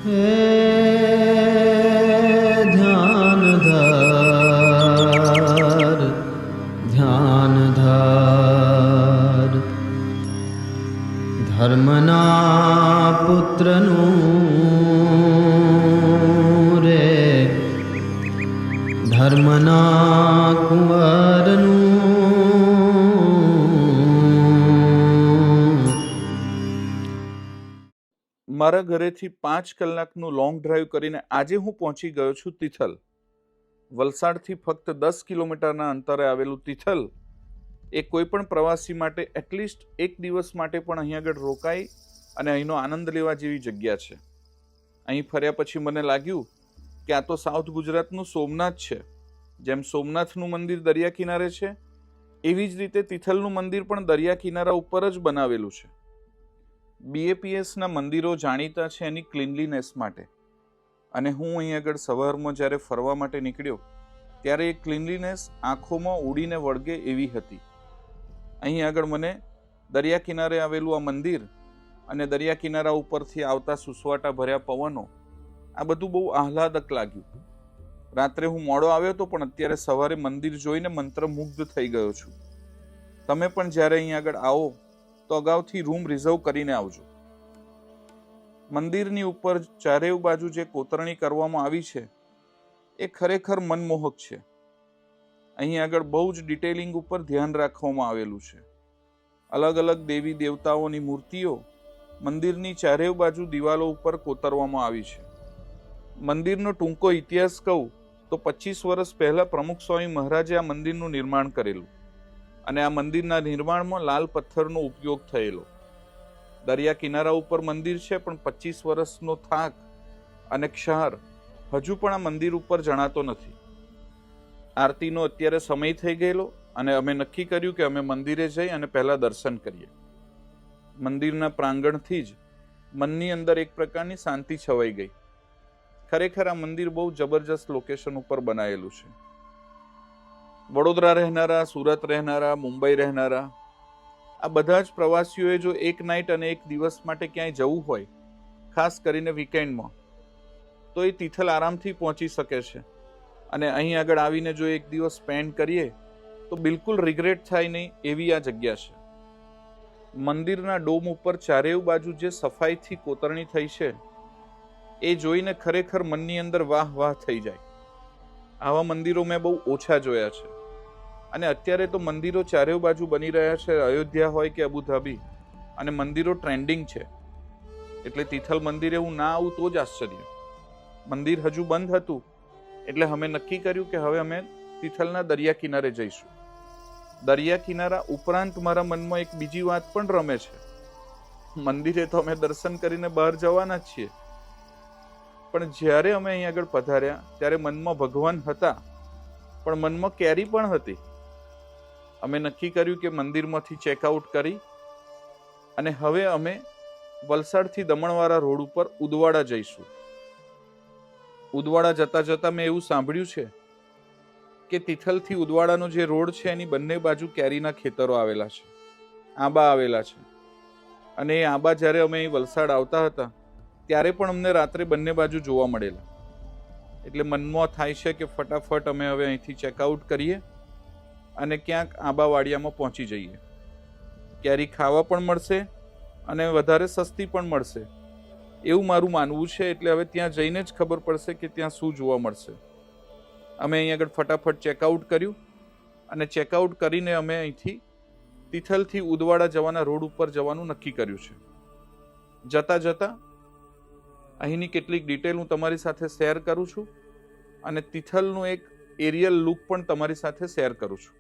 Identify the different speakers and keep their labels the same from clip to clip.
Speaker 1: હે ધ્યાનધાર ધ્યાનધાર ધર્મના પુત્રનું રે ધર્મના કુંવરનું
Speaker 2: મારા ઘરેથી 5 કલાકનું લોંગ ડ્રાઈવ કરીને આજે હું પહોંચી ગયો છું તિથલ. વલસાડથી ફક્ત 10 કિલોમીટરના અંતરે આવેલું તિથલ એ કોઈ પણ પ્રવાસી માટે એટલીસ્ટ એક દિવસ માટે પણ અહીં આગળ રોકાઈ અને અહીંનો આનંદ લેવા જેવી જગ્યા છે. અહીં ફર્યા પછી મને લાગ્યું કે આ તો સાઉથ ગુજરાતનું સોમનાથ છે. જેમ સોમનાથનું મંદિર દરિયા કિનારે છે એવી જ રીતે તિથલનું મંદિર પણ દરિયા કિનારા ઉપર જ બનાવેલું છે. BAPSના મંદિરો જાણીતા છે એની ક્લીનલીનેસ માટે, અને હું અહીં આગળ સવારમાં જ્યારે ફરવા માટે નીકળ્યો ત્યારે એ ક્લીનલીનેસ આંખોમાં ઉડીને વળગે એવી હતી. અહીં આગળ મને દરિયા કિનારે આવેલું આ મંદિર અને દરિયા કિનારા ઉપરથી આવતા સુસવાટા ભર્યા પવનો, આ બધું બહુ આહલાદક લાગ્યું. રાત્રે હું મોડો આવ્યો હતો, પણ અત્યારે સવારે મંદિર જોઈને મંત્રમુગ્ધ થઈ ગયો છું. તમે પણ જ્યારે અહીં આગળ આવો તો અગાઉથી રૂમ રિઝર્વ કરીને આવજો. મંદિરની ઉપર ચારેય બાજુ જે કોતરણી કરવામાં આવી છે એ ખરેખર મનમોહક છે. અહીં આગળ બહુ જ ડિટેલિંગ ઉપર ધ્યાન રાખવામાં આવેલું છે. અલગ અલગ દેવી દેવતાઓની મૂર્તિઓ મંદિરની ચારેય બાજુ દિવાલો ઉપર કોતરવામાં આવી છે. મંદિરનો ટૂંકો ઇતિહાસ કહું તો 25 વર્ષ પહેલા પ્રમુખ સ્વામી મહારાજે આ મંદિરનું નિર્માણ કરેલું, અને આ મંદિરના નિર્માણમાં લાલ પથ્થરનો ઉપયોગ થયેલો. દરિયા કિનારા ઉપર મંદિર છે, પણ 25 વર્ષનો થાક અને ક્ષાર હજુ પણ આ મંદિર ઉપર જણાતો નથી. આરતીનો અત્યારે સમય થઈ ગયેલો અને અમે નક્કી કર્યું કે અમે મંદિરે જઈ અને પહેલા દર્શન કરીએ. મંદિરના પ્રાંગણથી જ મનની અંદર એક પ્રકારની શાંતિ છવાઈ ગઈ. ખરેખર આ મંદિર બહુ જબરજસ્ત લોકેશન ઉપર બનાવેલું છે. વડોદરા રહેનારા, સુરત રહેનારા, મુંબઈ રહેનારા, આ બધા જ પ્રવાસીઓએ જો એક નાઇટ અને એક દિવસ માટે ક્યાંય જવું હોય, ખાસ કરીને વીકેન્ડમાં, તો એ તિથલ આરામથી પહોંચી શકે છે. અને અહીં આગળ આવીને જો એક દિવસ સ્પેન્ડ કરીએ તો બિલકુલ રિગ્રેટ થાય નહીં એવી આ જગ્યા છે. મંદિરના ડોમ ઉપર ચારેય બાજુ જે સફાઈથી કોતરણી થઈ છે એ જોઈને ખરેખર મનની અંદર વાહ વાહ થઈ જાય. આવા મંદિરો મેં બહુ ઓછા જોયા છે, અને અત્યારે તો મંદિરો ચારેય બાજુ બની રહ્યા છે. અયોધ્યા હોય કે અબુધાબી, અને મંદિરો ટ્રેન્ડિંગ છે. એટલે તિથલ મંદિરે હું ના આવું તો જ આશ્ચર્ય. મંદિર હજુ બંધ હતું એટલે અમે નક્કી કર્યું કે હવે અમે તિથલના દરિયા કિનારે જઈશું. દરિયા કિનારા ઉપરાંત મારા મનમાં એક બીજી વાત પણ રમે છે. મંદિરે તો અમે દર્શન કરીને બહાર જવાના જ છીએ, પણ જ્યારે અમે અહીં આગળ પધાર્યા ત્યારે મનમાં ભગવાન હતા, પણ મનમાં કેરી પણ હતી. અમે નક્કી કર્યું કે મંદિરમાંથી ચેકઆઉટ કરી અને હવે અમે વલસાડથી દમણવાળા રોડ ઉપર ઉદવાડા જઈશું. ઉદવાડા જતા જતા મેં એવું સાંભળ્યું છે કે તિથલથી ઉદવાડાનો જે રોડ છે એની બંને બાજુ કેરીના ખેતરો આવેલા છે, આંબા આવેલા છે. અને એ આંબા જ્યારે અમે અહીં વલસાડ આવતા હતા ત્યારે પણ અમને રાત્રે બંને બાજુ જોવા મળેલા. એટલે મનમાં થાય છે કે ફટાફટ અમે હવે અહીંથી ચેકઆઉટ કરીએ અને ક્યાંક આંબાવાડિયામાં પહોંચી જઈએ. કેરી ખાવા પણ મળશે અને વધારે સસ્તી પણ મળશે એવું મારું માનવું છે. એટલે હવે ત્યાં જઈને જ ખબર પડશે કે ત્યાં શું જોવા મળશે. અમે અહીં આગળ ફટાફટ ચેકઆઉટ કર્યું અને ચેકઆઉટ કરીને અમે અહીંથી તિથલથી ઉદવાડા જવાના રોડ ઉપર જવાનું નક્કી કર્યું છે. જતા જતા અહીંની કેટલીક ડિટેલ હું તમારી સાથે શેર કરું છું, અને તિથલનું એક એરિયલ લુક પણ તમારી સાથે શેર કરું છું.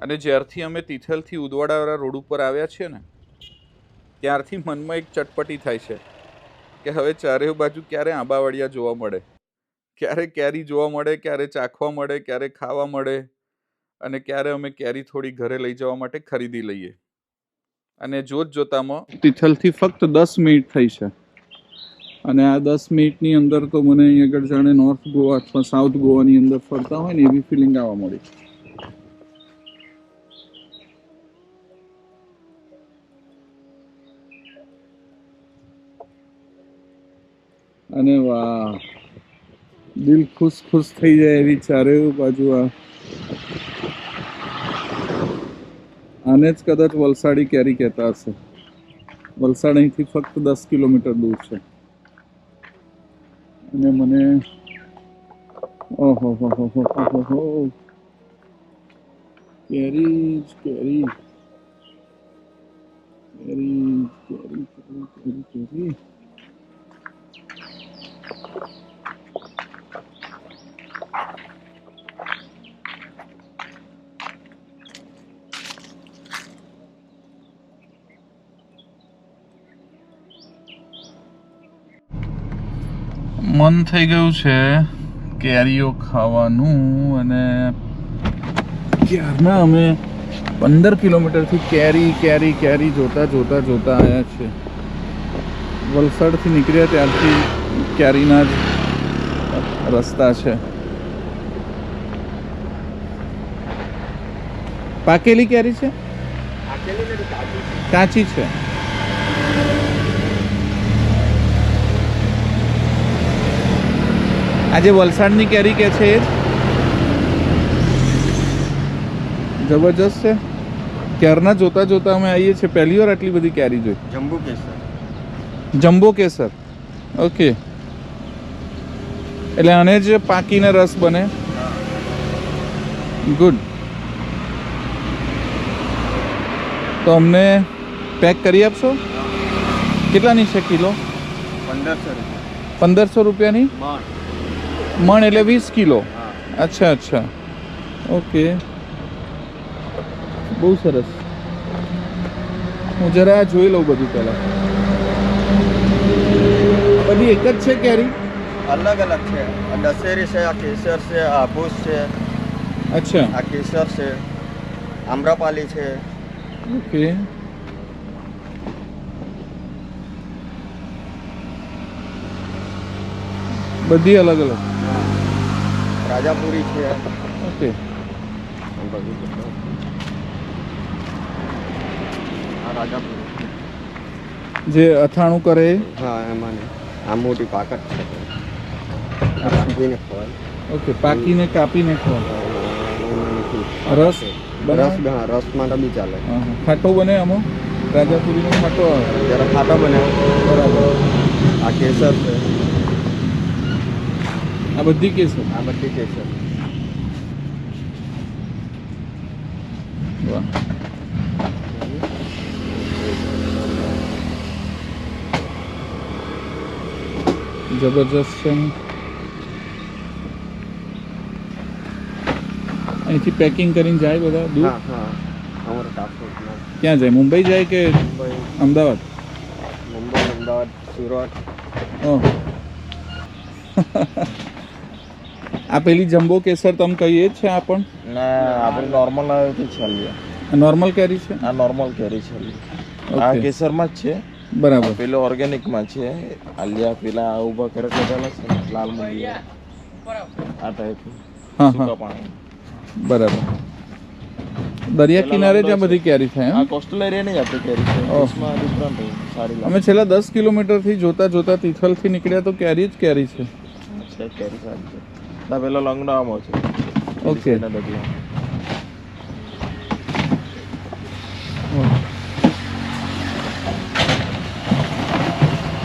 Speaker 2: અને જ્યારથી અમે તિથલથી ઉદવાડાવાળા રોડ ઉપર આવ્યા છીએ ને ત્યારથી મનમાં એક ચટપટી થાય છે કે હવે ચારે બાજુ ક્યારે આંબાવડિયા જોવા મળે, ક્યારે કેરી જોવા મળે, ક્યારે ચાખવા મળે, ક્યારે ખાવા મળે અને ક્યારે અમે કેરી થોડી ઘરે લઈ જવા માટે ખરીદી લઈએ. અને જોતામાં તિથલથી ફક્ત 10 મિનિટ થઈ છે અને આ 10 મિનિટની અંદર તો મને અહીં આગળ જાણે નોર્થ ગોવા અથવા સાઉથ ગોવાની અંદર ફરતા હોય ને એવી ફિલિંગ આવવા મળી. અને વાહ, દિલ ખુશ ખુશ થઈ જાય એવી ચારે બાજુ આને જ કદાચ વલસાડી કેરી કહેતા હશે. વલસાડ અહીંથી ફક્ત 10 કિલોમીટર દૂર છે અને મને ઓહો હો હો હો હો કેરી કેરી કેરી કેરી કેરી કેરી મન થઈ ગયું છે કેરીઓ ખાવાનું અને ક્યારના અમે 15 કિલોમીટરથી કેરી કેરી કેરી જોતા જોતા જોતા આવ્યા છે. વલસાડથી નીકળ્યા ત્યારથી કેરીના જ રસ્તા છે. પાકેલી કેરી છે, કાચી છે. આજે વલસાડની કેરી કે છે એ જબરજસ્ત છે. ક્યારના જોતા જોતા અમે આવીએ છીએ, પહેલી વાર આટલી બધી કેરી જોઈ.
Speaker 3: જમ્બો કેસર.
Speaker 2: જમ્બો કેસર, ઓકે. એટલે આને જ પાકીને રસ બને. ગુડ. તો અમને પેક કરી આપશો? કેટલાની છે કિલો? 1500 રૂપિયાની મણ, એટલે 20 કિલો. અચ્છા અચ્છા, ઓકે, બહુ સરસ. હું જરા જોઈ લઉં બધું પહેલા. બધી એક જ છે કેરી?
Speaker 3: અલગ અલગ છે. આ દશેરી છે, આ કેસર છે, આ હાફૂસ છે,
Speaker 2: અચ્છા,
Speaker 3: આ કેસર છે, આમ્રપાલી છે.
Speaker 2: ઓકે. બધી અલગ અલગ.
Speaker 3: રાજાપુરી છે.
Speaker 2: ઓકે.
Speaker 3: આ રાજાપુરી
Speaker 2: જે અથાણું કરે એ?
Speaker 3: હા, એમાં આ મોટી પાકટ છે. આ કાપીને ખવાય.
Speaker 2: ઓકે, પાકીને કાપીને ખવાય. રસ
Speaker 3: રસ રસ માટે બી ચાલે.
Speaker 2: ખાટો બને આમાં? રાજાપુરીનો ખાટો આવે?
Speaker 3: જરા ખાટો બને.
Speaker 2: બરાબર.
Speaker 3: આ કેસર છે.
Speaker 2: આ બધી કેસર?
Speaker 3: આ બધી કેસર.
Speaker 2: વાહ. જબરજસ્ત છે. અહીંથી પેકિંગ કરીને જાય બધા દૂર?
Speaker 3: હા હા, અમારો ટ્રાન્સપોર્ટ.
Speaker 2: ક્યાં જાય? મુંબઈ જાય કે
Speaker 3: મુંબઈ,
Speaker 2: અમદાવાદ?
Speaker 3: મુંબઈ, અમદાવાદ, સુરત.
Speaker 2: ઓહ. આ પેલી જમ્બો કેસર તમે કહીએ જ છે? આ પણ
Speaker 3: ના, આપણે નોર્મલ આવે તો ચાલીએ.
Speaker 2: નોર્મલ કેરી છે?
Speaker 3: આ નોર્મલ કેરી છે. આ કેસરમાં જ છે.
Speaker 2: બરાબર.
Speaker 3: પેલો ઓર્ગેનિકમાં છે. આલિયા પેલા ઉભા કરે કરેલા છે ને, લાલ મૂલી આ ટાઈપ.
Speaker 2: હા
Speaker 3: સૂકા
Speaker 2: હા,
Speaker 3: પાણી.
Speaker 2: બરાબર. દરિયા કિનારે જ્યાં બધી કેરી થાય.
Speaker 3: આ કોસ્ટલ એરિયા નહીં આપણી કેરી છે. એમાં ડિફરન્ટ સારી લાગે.
Speaker 2: અમે છેલ્લા 10 કિલોમીટરથી જોતા જોતા તિથલથી નીકળ્યા તો કેરી જ કેરી છે.
Speaker 3: છે કેરી સારી છે. ના, પેલો લંગડામાં છે.
Speaker 2: ઓકે.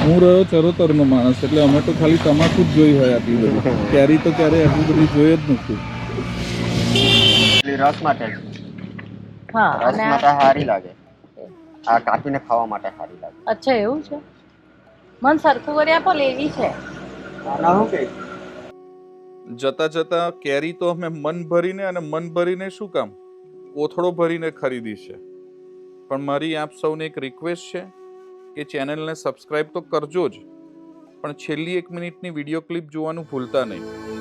Speaker 2: હું રહ્યો ચરોતરનો માણસ, એટલે અમે તો ખાલી તમાકુ જ જોઈ હોય આટલી બધી. કેરી તો ક્યારે આટલી બધી જોઈ જ નથી.
Speaker 3: રસ માટે છે.
Speaker 4: હા,
Speaker 3: રસ માટે સારી લાગે. આ કાપીને ખાવા માટે સારી લાગે.
Speaker 4: અચ્છા, એવું છે. મન સરખું કરી આપો, લેવી છે.
Speaker 3: આના શું કે
Speaker 2: જતા જતા કેરી તો અમે મન ભરીને, અને મન ભરીને શું કામ, કોથળો ભરીને ખરીદી છે. પણ મારી આપ સૌને એક રિક્વેસ્ટ છે કે ચેનલને સબસ્ક્રાઈબ તો કરજો જ, પણ છેલ્લી 1 મિનિટની વિડીયો ક્લિપ જોવાનું ભૂલતા નહીં.